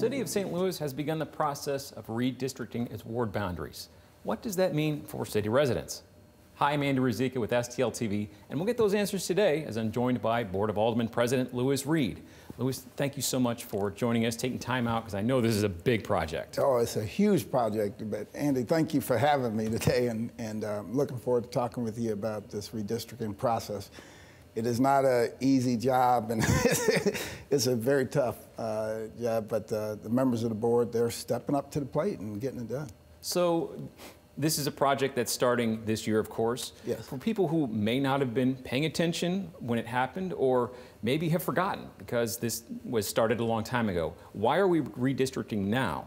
City of St. Louis has begun the process of redistricting its ward boundaries. What does that mean for city residents? Hi, I'm Andy Ruzicka with STL TV, and we'll get those answers today as I'm joined by Board of Aldermen President Louis Reed. Louis, thank you so much for joining us, taking time out, because I know this is a big project. Oh, it's a huge project, but Andy, thank you for having me today, and looking forward to talking with you about this redistricting process. It is not an easy job, and it's a very tough job, but the members of the board, they're stepping up to the plate and getting it done. So this is a project that's starting this year, of course. Yes. For people who may not have been paying attention when it happened, or maybe have forgotten because this was started a long time ago, why are we redistricting now?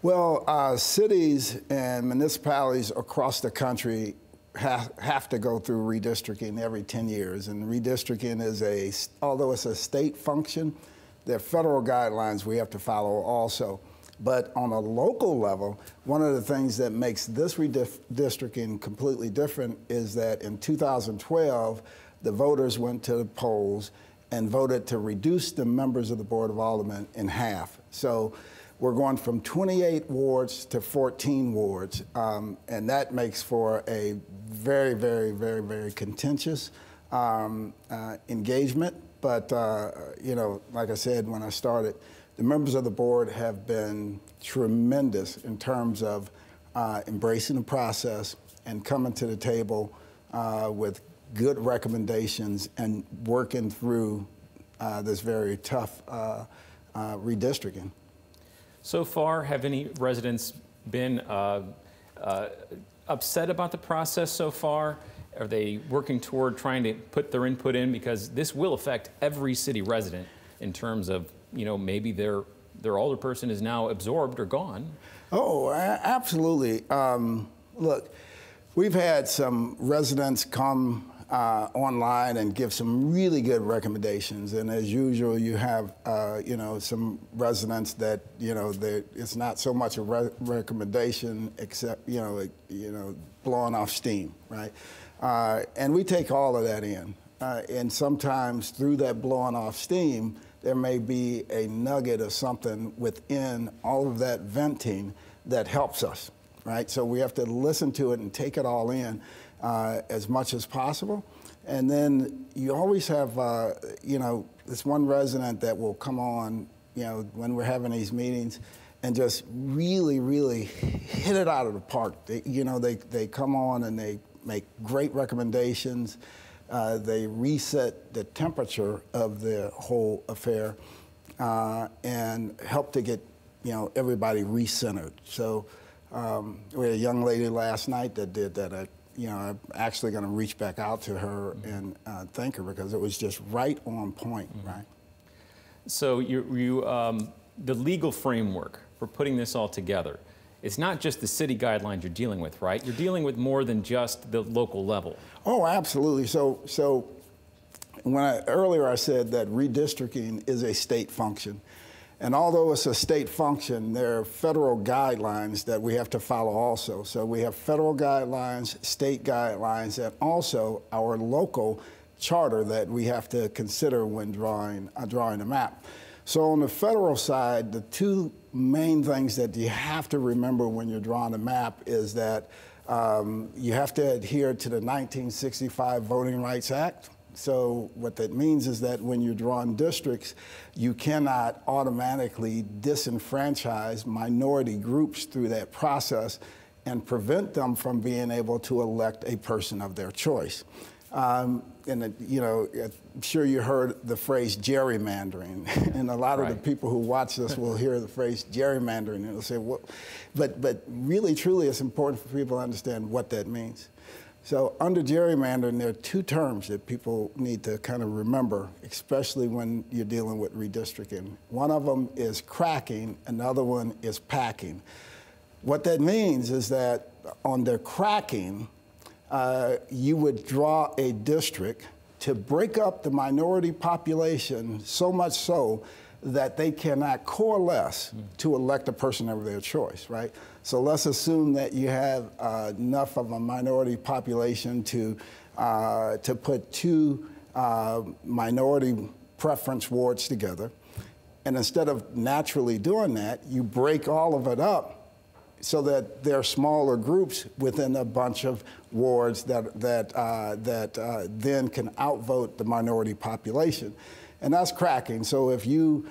Well, cities and municipalities across the country have to go through redistricting every 10 years. And redistricting is although it's a state function, there are federal guidelines we have to follow also. But on a local level, one of the things that makes this redistricting completely different is that in 2012, the voters went to the polls and voted to reduce the members of the Board of Aldermen in half. So we're going from 28 wards to 14 wards, and that makes for a very, very, very, very contentious engagement. But, you know, like I said when I started, the members of the board have been tremendous in terms of embracing the process and coming to the table with good recommendations and working through this very tough redistricting. So far, have any residents been upset about the process so far? Are they working toward trying to put their input in? Because this will affect every city resident in terms of, you know, maybe their alderperson is now absorbed or gone. Oh, absolutely. Look, we've had some residents come online and give some really good recommendations, and as usual, you have you know, some residents that, you know, it's not so much a recommendation except you know blowing off steam, right? And we take all of that in, and sometimes through that blowing off steam, there may be a nugget of something within all of that venting that helps us, right? So we have to listen to it and take it all in as much as possible. And then you always have, you know, this one resident that will come on, you know, when we're having these meetings and just really, really hit it out of the park. They come on and they make great recommendations. They reset the temperature of the whole affair and help to get, you know, everybody recentered. So we had a young lady last night that did that. You know, I'm actually going to reach back out to her and thank her because it was just right on point, right? So the legal framework for putting this all together, it's not just the city guidelines you're dealing with, right? You're dealing with more than just the local level. Oh, absolutely. So earlier I said that redistricting is a state function. And although it's a state function, there are federal guidelines that we have to follow also. So we have federal guidelines, state guidelines, and also our local charter that we have to consider when drawing a map. So on the federal side, the two main things that you have to remember when you're drawing a map is that you have to adhere to the 1965 Voting Rights Act. So what that means is that when you're drawing districts, you cannot automatically disenfranchise minority groups through that process and prevent them from being able to elect a person of their choice. And you know, I'm sure you heard the phrase gerrymandering, and a lot of the people who watch this will hear the phrase gerrymandering and they'll say, "What?" But really, truly, it's important for people to understand what that means. So under gerrymandering, there are two terms that people need to kind of remember, especially when you're dealing with redistricting. One of them is cracking, another one is packing. What that means is that on the cracking, you would draw a district to break up the minority population so much so that they cannot coalesce to elect a person of their choice, right? So let's assume that you have enough of a minority population to put two minority preference wards together. And instead of naturally doing that, you break all of it up so that there are smaller groups within a bunch of wards that then can outvote the minority population. And that's cracking. So if you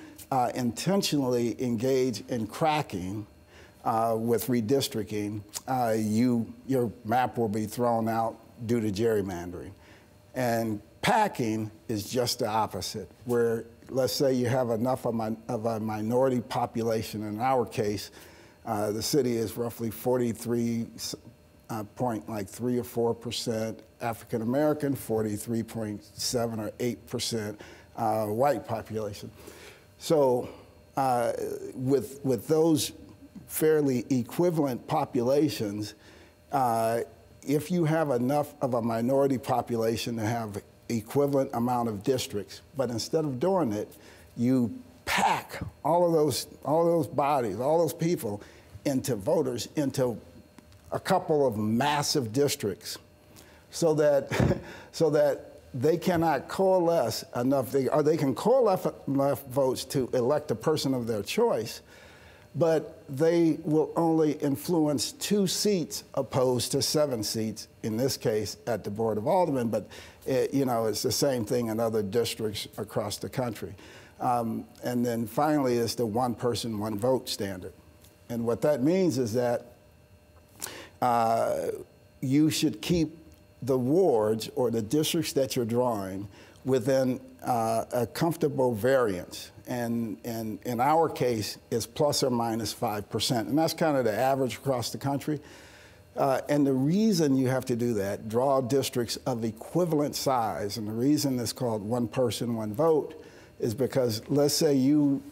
intentionally engage in cracking with redistricting, your map will be thrown out due to gerrymandering. And packing is just the opposite, where let's say you have enough of a minority population. In our case, the city is roughly 43.3 or 4% African American, 43.7 or 8% white population. So with those fairly equivalent populations, if you have enough of a minority population to have equivalent amount of districts, but instead of doing it, you pack all of those bodies, all those people into voters, into a couple of massive districts, so that they cannot coalesce enough, or they can coalesce enough votes to elect a person of their choice, but they will only influence 2 seats opposed to 7 seats, in this case at the Board of Aldermen, but it's the same thing in other districts across the country. And then finally is the one person, one vote standard. And what that means is that you should keep the wards or the districts that you're drawing within a comfortable variance. And in our case, it's plus or minus 5%. And that's kind of the average across the country. And the reason you have to do that, draw districts of equivalent size, and the reason it's called one person, one vote, is because let's say you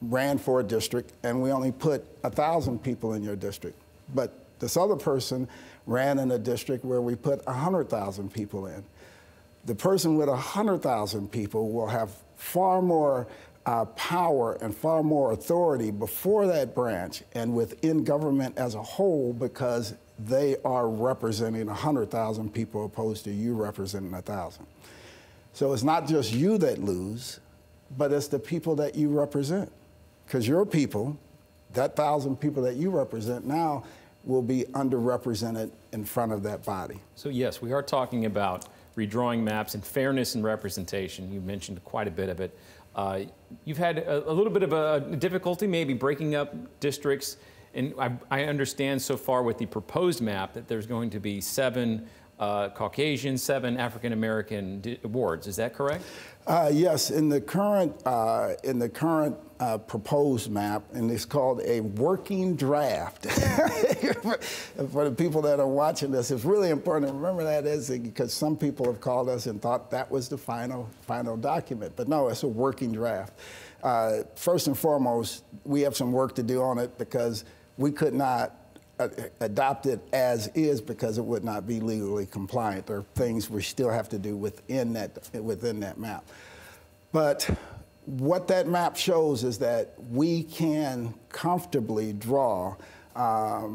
ran for a district and we only put 1,000 people in your district. But this other person ran in a district where we put 100,000 people in. The person with 100,000 people will have far more power and far more authority before that branch and within government as a whole, because they are representing 100,000 people opposed to you representing 1,000. So it's not just you that lose, but it's the people that you represent. Because your people, that 1,000 people that you represent now, will be underrepresented in front of that body. So yes, we are talking about redrawing maps and fairness and representation. You mentioned quite a bit of it. You've had a little bit of a difficulty maybe breaking up districts, and I understand so far with the proposed map that there's going to be 7 Caucasian, 7 African American wards. Is that correct? Yes, in the current proposed map, and it's called a working draft. For the people that are watching this, it's really important to remember that, is because some people have called us and thought that was the final document. But no, it's a working draft. First and foremost, we have some work to do on it because we could not adopt it as is because it would not be legally compliant. There are things we still have to do within that map. But what that map shows is that we can comfortably draw a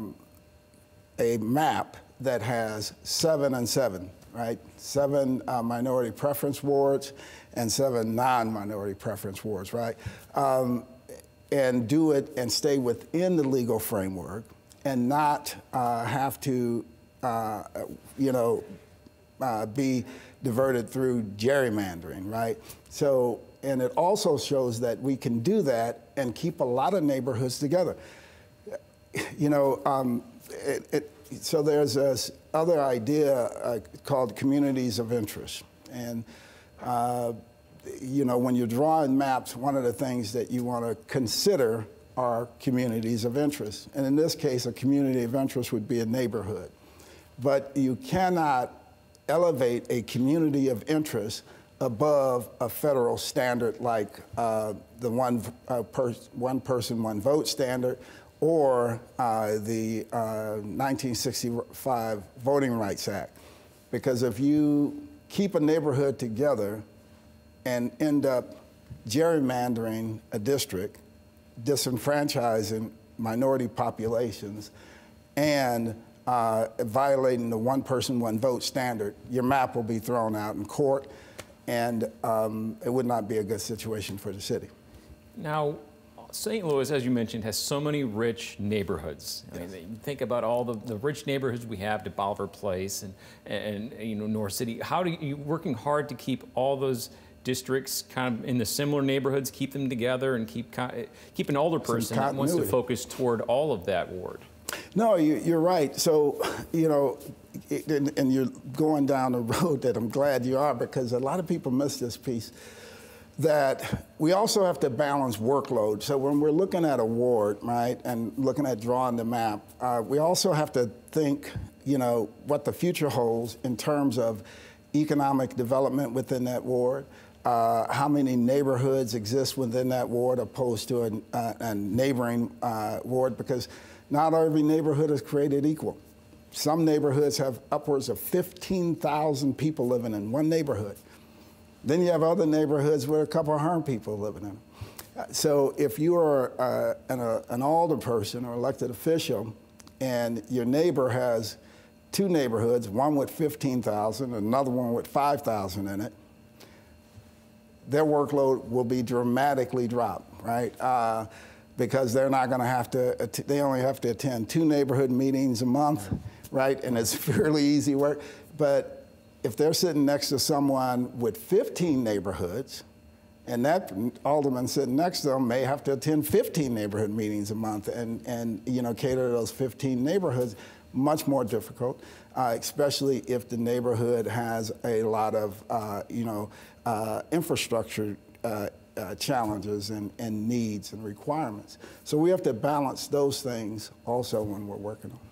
map that has 7 and 7, right? 7 minority preference wards and 7 non-minority preference wards, right? And do it and stay within the legal framework and not have to, be diverted through gerrymandering, right? So, and it also shows that we can do that and keep a lot of neighborhoods together. So there's this other idea called communities of interest. And, when you're drawing maps, one of the things that you want to consider are communities of interest. And in this case, a community of interest would be a neighborhood. But you cannot elevate a community of interest above a federal standard like the one person, one vote standard, or the 1965 Voting Rights Act. Because if you keep a neighborhood together and end up gerrymandering a district, disenfranchising minority populations, and violating the one person, one vote standard, your map will be thrown out in court. and it would not be a good situation for the city. Now, St. Louis, as you mentioned, has so many rich neighborhoods. I mean, you think about all the rich neighborhoods we have, to Bolivar Place and you know, North City. How do you working hard to keep all those districts kind of in the similar neighborhoods, keep them together, and keep an older person that wants to focus toward all of that ward? No, you're right. So, you know, and you're going down a road that I'm glad you are, because a lot of people miss this piece, that we also have to balance workload. So when we're looking at a ward, right, and looking at drawing the map, we also have to think, you know, what the future holds in terms of economic development within that ward, how many neighborhoods exist within that ward opposed to a neighboring ward, because not every neighborhood is created equal. Some neighborhoods have upwards of 15,000 people living in one neighborhood. Then you have other neighborhoods where a couple of 100 people living in them. So if you are an alderperson or elected official, and your neighbor has two neighborhoods, one with 15,000, another one with 5,000 in it, their workload will be dramatically dropped, right? Because they're not going to have to, they only have to attend 2 neighborhood meetings a month, right? And it's fairly easy work. But if they're sitting next to someone with 15 neighborhoods, and that alderman sitting next to them may have to attend 15 neighborhood meetings a month and you know, cater to those 15 neighborhoods, much more difficult, especially if the neighborhood has a lot of, you know, infrastructure challenges and needs and requirements. So we have to balance those things also when we're working on it.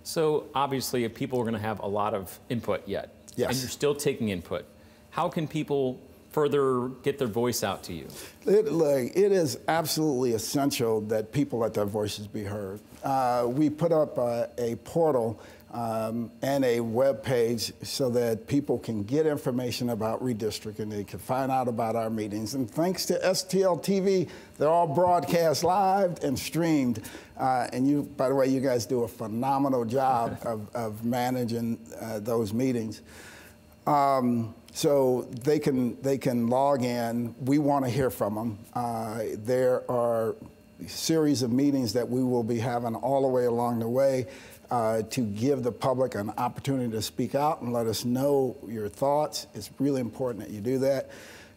So obviously, if people are going to have a lot of input yet, yes, and you're still taking input, how can people further get their voice out to you? It is absolutely essential that people let their voices be heard. We put up a portal and a web page so that people can get information about redistricting. They can find out about our meetings. And thanks to STL TV, they're all broadcast live and streamed. And you, by the way, you guys do a phenomenal job of managing those meetings. So they can log in. We want to hear from them. There are a series of meetings that we will be having all the way along the way to give the public an opportunity to speak out and let us know your thoughts. It's really important that you do that.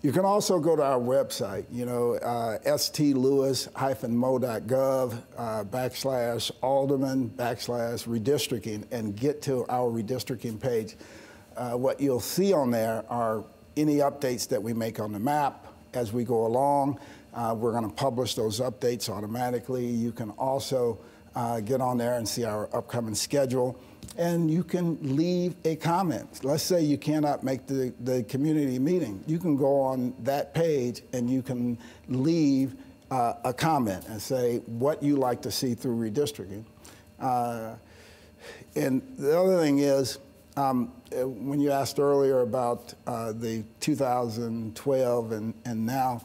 You can also go to our website, you know, stlouis-mo.gov /alderman/redistricting, and get to our redistricting page. What you'll see on there are any updates that we make on the map as we go along. We're going to publish those updates automatically. You can also get on there and see our upcoming schedule, and you can leave a comment. Let's say you cannot make the community meeting. You can go on that page and you can leave a comment and say what you like to see through redistricting. And the other thing is, when you asked earlier about the 2012 and now,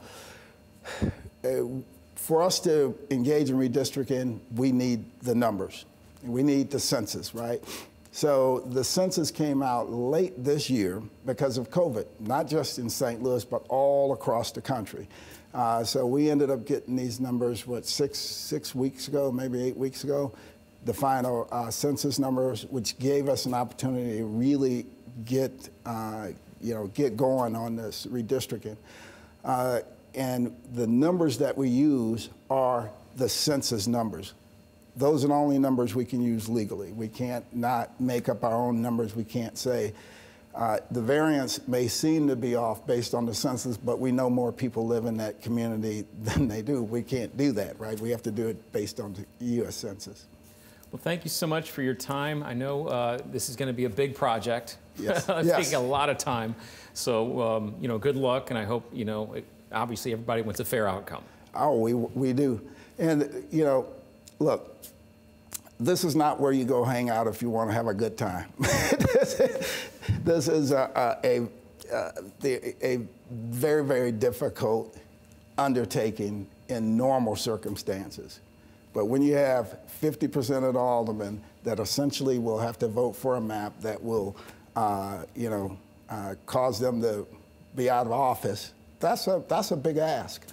for us to engage in redistricting, we need the numbers. We need the census, right? So the census came out late this year because of COVID, not just in St. Louis, but all across the country. So we ended up getting these numbers, what, six weeks ago, maybe 8 weeks ago, the final census numbers, which gave us an opportunity to really get going on this redistricting. And the numbers that we use are the census numbers. Those are the only numbers we can use legally. We can't not make up our own numbers. We can't say the variance may seem to be off based on the census, but we know more people live in that community than they do. We can't do that, right? We have to do it based on the U.S. Census. Well, thank you so much for your time. I know this is going to be a big project. Yes. It's taking a lot of time. So, you know, good luck, and I hope, you know, obviously everybody wants a fair outcome. Oh, we do. And, you know, look, this is not where you go hang out if you want to have a good time. This is a very, very difficult undertaking in normal circumstances. But when you have 50% of the aldermen that essentially will have to vote for a map that will, cause them to be out of office. That's a big ask.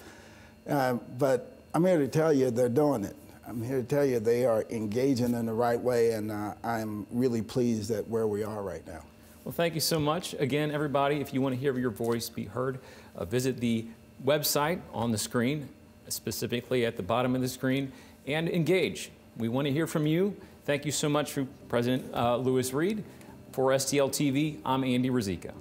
But I'm here to tell you they're doing it. I'm here to tell you they are engaging in the right way, and I'm really pleased at where we are right now. Well, thank you so much. Again, everybody, if you want to hear your voice be heard, visit the website on the screen, specifically at the bottom of the screen, and engage. We want to hear from you. Thank you so much, President Louis Reed. For STL TV, I'm Andy Ruzicka.